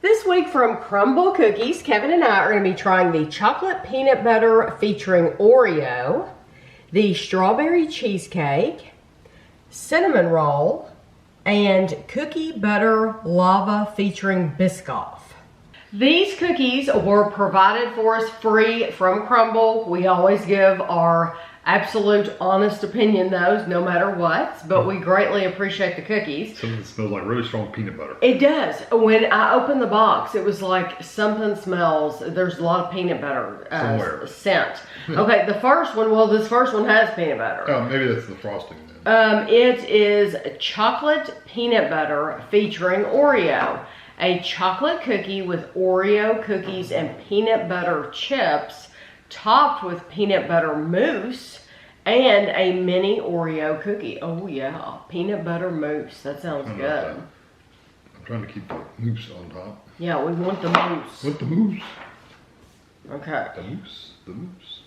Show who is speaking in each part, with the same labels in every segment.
Speaker 1: This week from Crumbl Cookies, Kevin and I are going to be trying the chocolate peanut butter featuring Oreo, the strawberry cheesecake, cinnamon roll, and cookie butter lava featuring Biscoff. These cookies were provided for us free from Crumbl. We always give our absolute honest opinion those, no matter what, but we greatly appreciate the cookies.
Speaker 2: Something that smells like really strong peanut butter.
Speaker 1: It does. When I opened the box, it was like something smells, there's a lot of peanut butter scent. Okay, the first one, well, this first one has peanut butter.
Speaker 2: Oh, maybe that's the frosting then.
Speaker 1: It is chocolate peanut butter featuring Oreo. A chocolate cookie with Oreo cookies and peanut butter chips, topped with peanut butter mousse and a mini Oreo cookie. Oh yeah, peanut butter mousse. That sounds good.
Speaker 2: I'm trying to keep the mousse on top.
Speaker 1: Yeah, we want the mousse.
Speaker 2: With the mousse.
Speaker 1: Okay.
Speaker 2: The mousse. The mousse.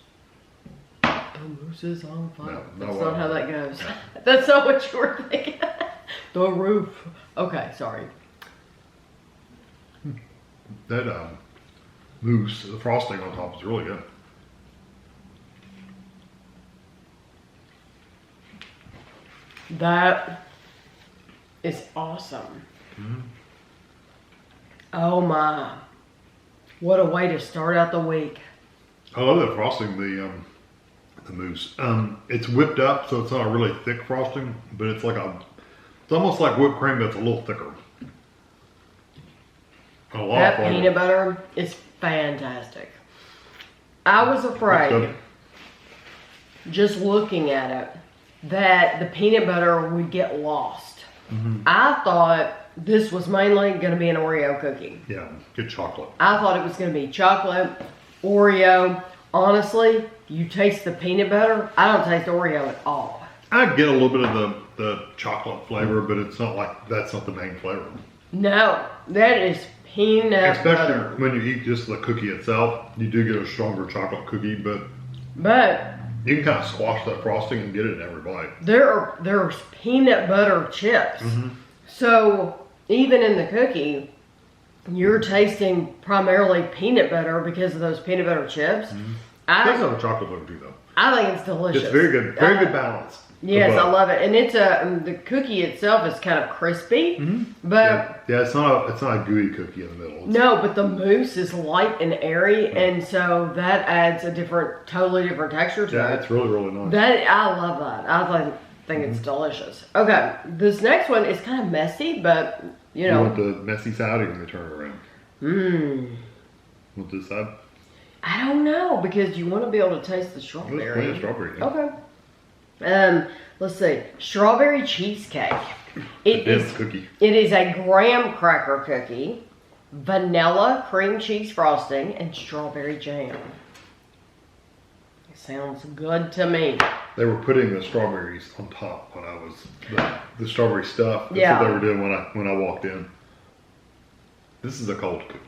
Speaker 1: The mousse is on fire.
Speaker 2: No,
Speaker 1: that's not how that goes. That's not what you were thinking. The roof. Okay, sorry.
Speaker 2: That mousse, the frosting on top is really good.
Speaker 1: That is awesome. Oh my. What a way to start out the week.
Speaker 2: I love that frosting, the mousse. It's whipped up, so it's not a really thick frosting, but it's like it's almost like whipped cream, but it's a little thicker.
Speaker 1: That peanut butter is fantastic. I was afraid, just looking at it, that the peanut butter would get lost. I thought this was mainly going to be an Oreo cookie.
Speaker 2: Yeah, good chocolate.
Speaker 1: I thought it was going to be chocolate, Oreo. Honestly, you taste the peanut butter. I don't taste Oreo at all.
Speaker 2: I get a little bit of the chocolate flavor, but it's not like that's not the main flavor.
Speaker 1: No, that is peanut
Speaker 2: Especially
Speaker 1: butter.
Speaker 2: when you eat just the cookie itself, you do get a stronger chocolate cookie, but you can kind of squash that frosting and get it in every bite.
Speaker 1: There's peanut butter chips. So even in the cookie, you're tasting primarily peanut butter because of those peanut butter chips.
Speaker 2: It does have a chocolate flavor too, though.
Speaker 1: I think it's delicious.
Speaker 2: It's very good balance.
Speaker 1: Yes, I love it, and it's the cookie itself is kind of crispy, but
Speaker 2: yeah, it's not a gooey cookie in the middle.
Speaker 1: No, but the mousse is light and airy, and so that adds a totally different texture to it.
Speaker 2: Yeah, it's really, really nice.
Speaker 1: I love that. I think it's delicious. Okay, this next one is kind of messy, but you know.
Speaker 2: You want the messy side, or you want to turn it around? Want this side?
Speaker 1: I don't know, because you want to be able to taste the strawberry.
Speaker 2: Let's strawberry. Yeah.
Speaker 1: Okay. Let's see. Strawberry cheesecake. It is a graham cracker cookie, vanilla cream cheese frosting, and strawberry jam. It sounds good to me.
Speaker 2: They were putting the strawberries on top when I was the strawberry stuff. That's what they were doing when I walked in. This is a cold cookie.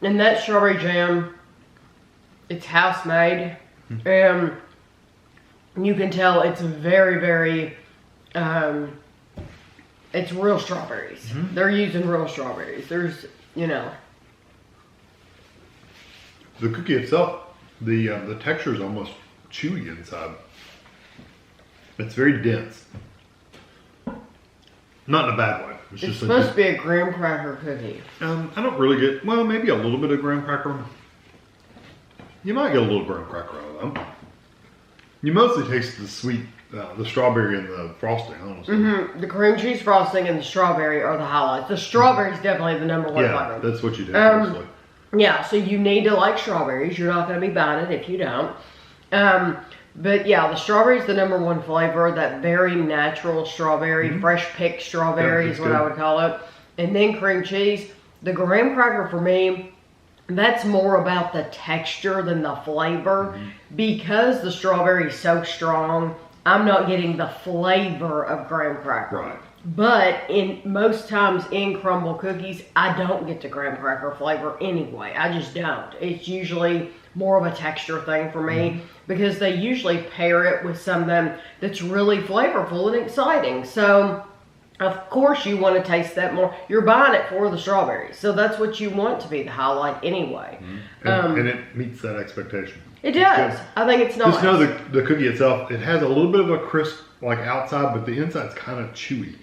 Speaker 1: And that strawberry jam, it's house made, and you can tell it's very, very, it's real strawberries. They're using real strawberries. There's, you know.
Speaker 2: The cookie itself, the texture is almost chewy inside. It's very dense. Not in a bad way.
Speaker 1: It's supposed to be a graham cracker cookie.
Speaker 2: I don't really get, well, maybe a little bit of graham cracker. You might get a little graham cracker out of them. You mostly taste the sweet, the strawberry and the frosting, honestly.
Speaker 1: The cream cheese frosting and the strawberry are the highlights. The strawberry is definitely the number one flavor.
Speaker 2: Yeah, that's what you do mostly.
Speaker 1: Yeah, so you need to like strawberries. You're not going to be buying it if you don't. But yeah, the strawberry is the number one flavor. That very natural strawberry, fresh picked strawberry is what I would call it. And then cream cheese. The graham cracker for me, that's more about the texture than the flavor. Because the strawberry is so strong, I'm not getting the flavor of graham cracker.
Speaker 2: Right.
Speaker 1: But in most times in Crumbl Cookies, I don't get the graham cracker flavor anyway. I just don't. It's usually more of a texture thing for me because they usually pair it with something that's really flavorful and exciting. So, of course, you want to taste that more. You're buying it for the strawberries, so that's what you want to be the highlight anyway.
Speaker 2: And it meets that expectation.
Speaker 1: It does. I think it's nice.
Speaker 2: Just know the cookie itself, it has a little bit of a crisp like outside, but the inside's kind of chewy.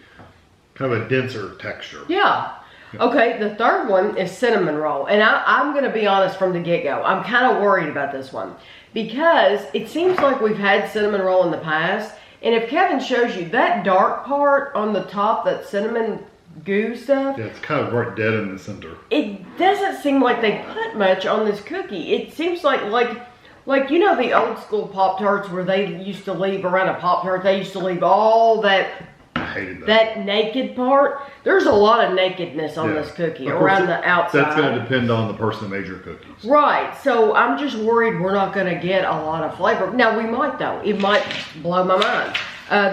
Speaker 2: Kind of a denser texture.
Speaker 1: Yeah. Okay, the third one is cinnamon roll. And I'm going to be honest from the get-go. I'm kind of worried about this one. Because it seems like we've had cinnamon roll in the past. And if Kevin shows you that dark part on the top, that cinnamon goo stuff.
Speaker 2: Yeah, it's kind of right dead in the center.
Speaker 1: It doesn't seem like they put much on this cookie. It seems like you know the old school Pop-Tarts where they used to leave around a Pop-Tart. They used to leave all that...
Speaker 2: I hated that.
Speaker 1: That naked part, there's a lot of nakedness on this cookie around the outside.
Speaker 2: That's going to depend on the person that made your cookies.
Speaker 1: Right. So I'm just worried we're not going to get a lot of flavor. Now we might though. It might blow my mind.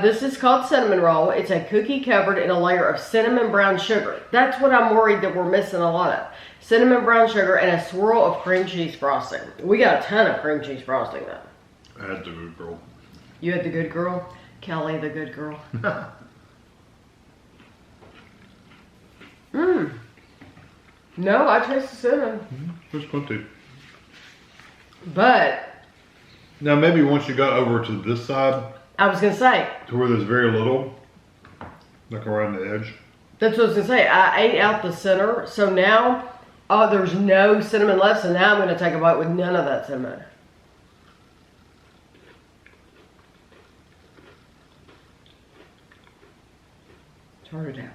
Speaker 1: This is called cinnamon roll. It's a cookie covered in a layer of cinnamon brown sugar. That's what I'm worried that we're missing a lot of. Cinnamon brown sugar and a swirl of cream cheese frosting. We got a ton of cream cheese frosting though.
Speaker 2: I had the good girl.
Speaker 1: You had the good girl? Kelly the good girl. No, I taste the cinnamon.
Speaker 2: There's plenty.
Speaker 1: But
Speaker 2: now maybe once you got over to this side,
Speaker 1: I was gonna say
Speaker 2: to where there's very little, like around the edge.
Speaker 1: That's what I was gonna say. I ate out the center, so now there's no cinnamon left. So now I'm gonna take a bite with none of that cinnamon. Turn it out.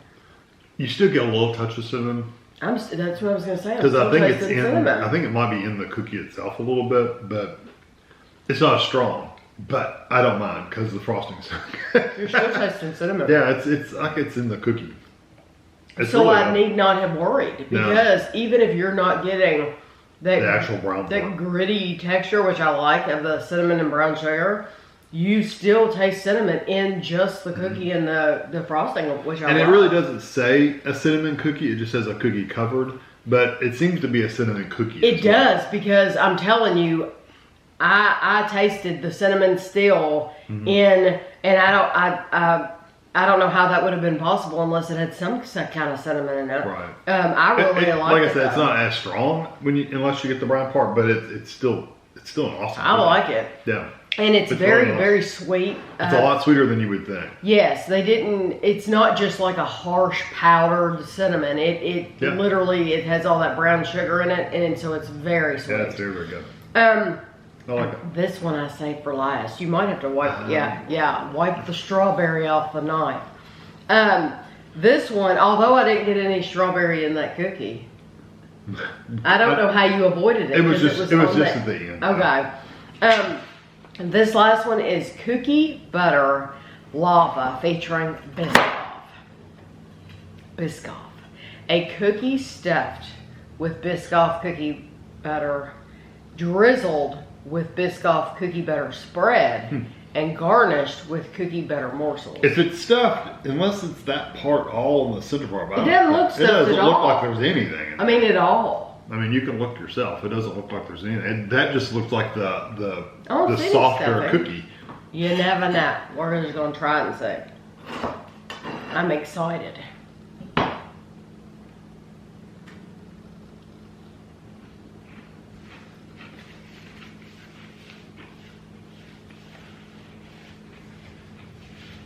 Speaker 2: You still get a little touch of cinnamon.
Speaker 1: That's what I was gonna say.
Speaker 2: Because I think it's in. Cinnamon. I think it might be in the cookie itself a little bit, but it's not as strong. But I don't mind because the frosting's.
Speaker 1: You're still tasting cinnamon.
Speaker 2: Yeah, it's like it's in the cookie. It's
Speaker 1: so
Speaker 2: really
Speaker 1: I need not have worried because even if you're not getting that
Speaker 2: the actual brown
Speaker 1: that gritty texture, which I like of the cinnamon and brown sugar, you still taste cinnamon in just the cookie and the frosting, which I like.
Speaker 2: And it really doesn't say a cinnamon cookie; it just says a cookie covered. But it seems to be a cinnamon cookie.
Speaker 1: It does because I'm telling you, I tasted the cinnamon still in, and I don't know how that would have been possible unless it had some kind of cinnamon in it.
Speaker 2: Right.
Speaker 1: I really like it.
Speaker 2: Like I said, it's not as strong unless you get the brown part, but it's still an awesome.
Speaker 1: I like it.
Speaker 2: Yeah.
Speaker 1: And it's very, very sweet.
Speaker 2: It's a lot sweeter than you would think.
Speaker 1: Yes, it's not just like a harsh powdered cinnamon. It literally, it has all that brown sugar in it, and so it's very sweet.
Speaker 2: Yeah, it's very, very good. I like it.
Speaker 1: This one I saved for last. You might have to wipe, wipe the strawberry off the knife. This one, although I didn't get any strawberry in that cookie, I don't know how you avoided it.
Speaker 2: It was just at the end.
Speaker 1: Okay. This last one is Cookie Butter Lava Featuring Biscoff. Biscoff. A cookie stuffed with Biscoff cookie butter, drizzled with Biscoff cookie butter spread, and garnished with cookie butter morsels.
Speaker 2: If it's stuffed, unless it's that part all in the center part,
Speaker 1: it doesn't look stuffed at all.
Speaker 2: It doesn't look like there's anything in it.
Speaker 1: I mean, at all.
Speaker 2: I mean, you can look yourself. It doesn't look like there's anything. And that just looks like the
Speaker 1: see
Speaker 2: softer cookie.
Speaker 1: You never know. We're just going to try it and see. I'm excited.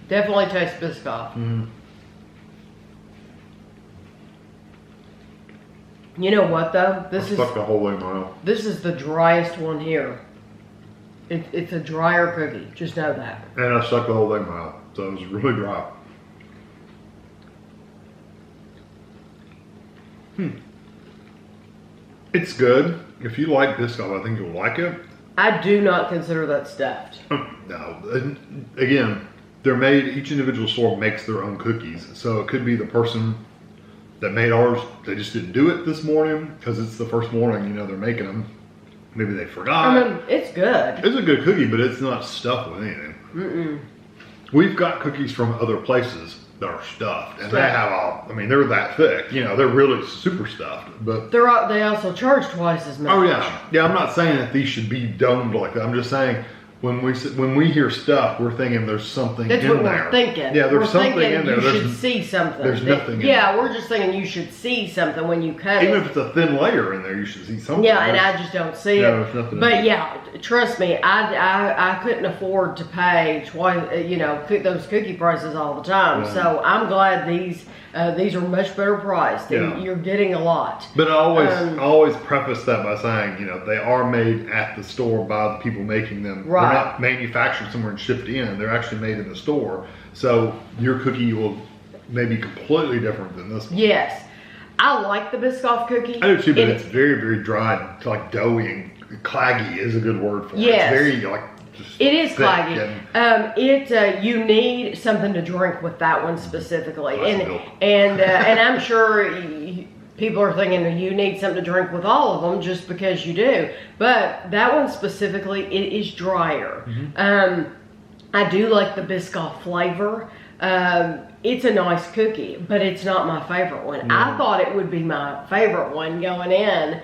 Speaker 1: Definitely tastes Biscoff. You know what though? This is
Speaker 2: stuck the whole way mile.
Speaker 1: This is the driest one here. It's a drier cookie. Just know that.
Speaker 2: And I stuck the whole thing mile, so it was really dry. It's good. If you like Biscoff, I think you'll like it.
Speaker 1: I do not consider that stuffed.
Speaker 2: No. Again, they're made. Each individual store makes their own cookies, so it could be the person that made ours, they just didn't do it this morning because it's the first morning, they're making them. Maybe they forgot.
Speaker 1: I mean, it's good.
Speaker 2: It's a good cookie, but it's not stuffed with anything. We've got cookies from other places that are stuffed, and
Speaker 1: Right.
Speaker 2: they have all. I mean, they're that thick. You know, they're really super stuffed. But
Speaker 1: They also charge twice as much.
Speaker 2: oh yeah. I'm not saying that these should be domed like that. I'm just saying when we hear stuff, we're thinking there's something
Speaker 1: That's
Speaker 2: in
Speaker 1: what
Speaker 2: there.
Speaker 1: we're thinking.
Speaker 2: Yeah, there's
Speaker 1: we're
Speaker 2: something
Speaker 1: thinking
Speaker 2: in there.
Speaker 1: You should see something.
Speaker 2: There's nothing in
Speaker 1: Yeah,
Speaker 2: there.
Speaker 1: we're just thinking you should see something when you cut
Speaker 2: Even
Speaker 1: it.
Speaker 2: if it's a thin layer in there, you should see something.
Speaker 1: Yeah, and I just don't see
Speaker 2: No,
Speaker 1: it.
Speaker 2: there's nothing in
Speaker 1: But
Speaker 2: there.
Speaker 1: yeah, trust me, I couldn't afford to pay twice, those cookie prices all the time.
Speaker 2: Yeah.
Speaker 1: So I'm glad these are much better priced. And
Speaker 2: Yeah.
Speaker 1: you're getting a lot.
Speaker 2: But I always preface that by saying, they are made at the store by the people making them.
Speaker 1: Right.
Speaker 2: They're not manufactured somewhere and shipped in. They're actually made in the store. So your cookie will maybe completely different than this one.
Speaker 1: Yes, I like the Biscoff cookie.
Speaker 2: I do too, but
Speaker 1: And
Speaker 2: it's very, very dry, like doughy and claggy is a good word for it.
Speaker 1: Yes.
Speaker 2: It's very like just
Speaker 1: It is
Speaker 2: thick
Speaker 1: claggy.
Speaker 2: and-
Speaker 1: You need something to drink with that one specifically,
Speaker 2: Glass of milk.
Speaker 1: and I'm sure people are thinking you need something to drink with all of them just because you do. But that one specifically, it is drier.
Speaker 2: Mm-hmm.
Speaker 1: I do like the Biscoff flavor. It's a nice cookie, but it's not my favorite one. I thought it would be my favorite one going in.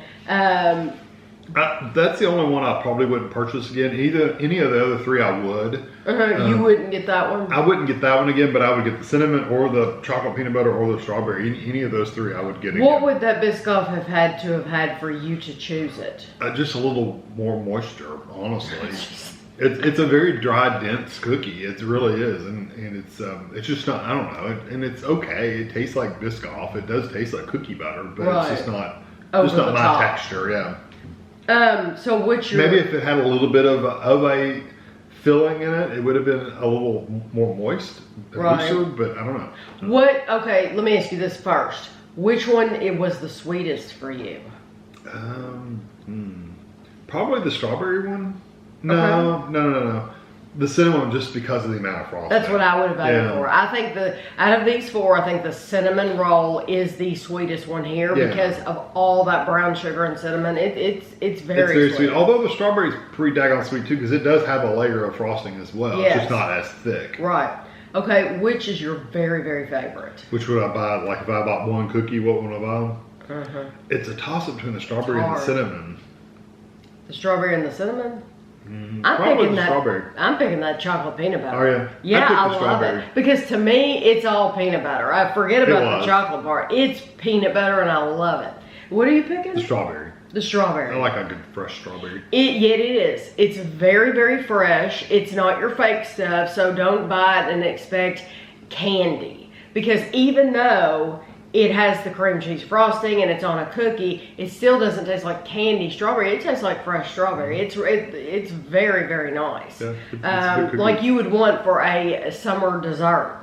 Speaker 2: That's the only one I probably wouldn't purchase again. Any of the other three I would.
Speaker 1: You wouldn't get that one?
Speaker 2: I wouldn't get that one again, but I would get the cinnamon or the chocolate peanut butter or the strawberry. Any of those three I would get again.
Speaker 1: What would that Biscoff have had for you to choose it?
Speaker 2: Just a little more moisture, honestly. It's a very dry, dense cookie. It really is, and it's just not. I don't know, and it's okay. It tastes like Biscoff. It does taste like cookie butter, but
Speaker 1: Right.
Speaker 2: it's just not
Speaker 1: Over the
Speaker 2: my
Speaker 1: top.
Speaker 2: texture. Yeah.
Speaker 1: So what's your...
Speaker 2: Maybe if it had a little bit of a filling in it, it would have been a little more moist,
Speaker 1: Right.
Speaker 2: looser. But I don't know.
Speaker 1: Okay, let me ask you this first. Which one was the sweetest for you?
Speaker 2: Probably the strawberry one. No. The cinnamon, just because of the amount of frosting.
Speaker 1: That's what I would have voted
Speaker 2: Yeah.
Speaker 1: for. I think out of these four, I think the cinnamon roll is the sweetest one here
Speaker 2: Yeah.
Speaker 1: because of all that brown sugar and cinnamon. It's very
Speaker 2: sweet. Although the strawberry's pretty daggone sweet too, because it does have a layer of frosting as well.
Speaker 1: Yes.
Speaker 2: It's just not as thick.
Speaker 1: Right. Okay, which is your very, very favorite?
Speaker 2: Which would I buy? Like if I bought one cookie, what would I buy?
Speaker 1: Uh-huh.
Speaker 2: It's a toss up between the strawberry and the
Speaker 1: Hard.
Speaker 2: cinnamon.
Speaker 1: The strawberry and the cinnamon? I'm
Speaker 2: Probably
Speaker 1: picking
Speaker 2: the
Speaker 1: that.
Speaker 2: strawberry.
Speaker 1: I'm picking that chocolate peanut butter.
Speaker 2: Oh, yeah?
Speaker 1: Yeah,
Speaker 2: I picked
Speaker 1: I
Speaker 2: the
Speaker 1: love
Speaker 2: strawberry.
Speaker 1: it because to me it's all peanut butter. I forget about the
Speaker 2: was.
Speaker 1: chocolate part. It's peanut butter and I love it. What are you picking?
Speaker 2: The strawberry.
Speaker 1: The strawberry.
Speaker 2: I like a good fresh strawberry.
Speaker 1: It is. It's very, very fresh. It's not your fake stuff, so don't buy it and expect candy. Because even though it has the cream cheese frosting and it's on a cookie, it still doesn't taste like candy strawberry. It tastes like fresh strawberry. It's very, very nice.
Speaker 2: Yeah, it's a good cookie.
Speaker 1: Like you would want for a summer dessert,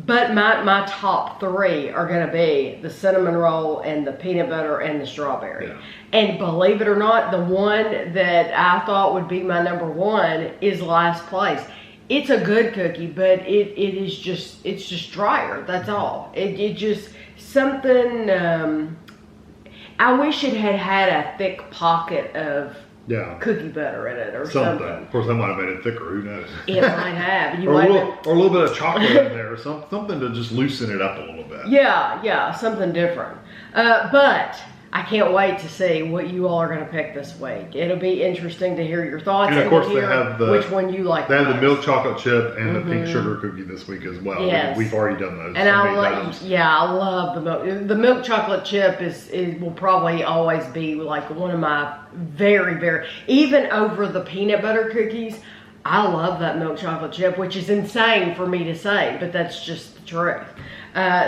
Speaker 1: But my top three are going to be the cinnamon roll and the peanut butter and the strawberry.
Speaker 2: Yeah.
Speaker 1: And believe it or not, the one that I thought would be my number one is last place. It's a good cookie, but it's just drier. That's all. It just something. I wish it had a thick pocket of cookie butter in it or something.
Speaker 2: Of course, that might have made it thicker. Who knows?
Speaker 1: It might have.
Speaker 2: or a little bit of chocolate in there, or something to just loosen it up a little bit.
Speaker 1: Yeah, something different. But I can't wait to see what you all are going to pick this week. It'll be interesting to hear your thoughts
Speaker 2: And of course,
Speaker 1: to
Speaker 2: they
Speaker 1: hear
Speaker 2: have
Speaker 1: which one you like.
Speaker 2: They have the
Speaker 1: most.
Speaker 2: milk chocolate chip and the pink sugar cookie this week as well.
Speaker 1: Yes.
Speaker 2: We've already done those.
Speaker 1: And
Speaker 2: so
Speaker 1: I
Speaker 2: many
Speaker 1: love,
Speaker 2: times.
Speaker 1: I love the milk. The milk chocolate chip will probably always be like one of my very, very, even over the peanut butter cookies. I love that milk chocolate chip, which is insane for me to say, but that's just the truth.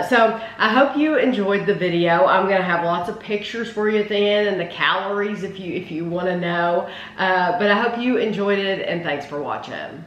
Speaker 1: So I hope you enjoyed the video. I'm going to have lots of pictures for you at the end and the calories if you want to know. But I hope you enjoyed it, and thanks for watching.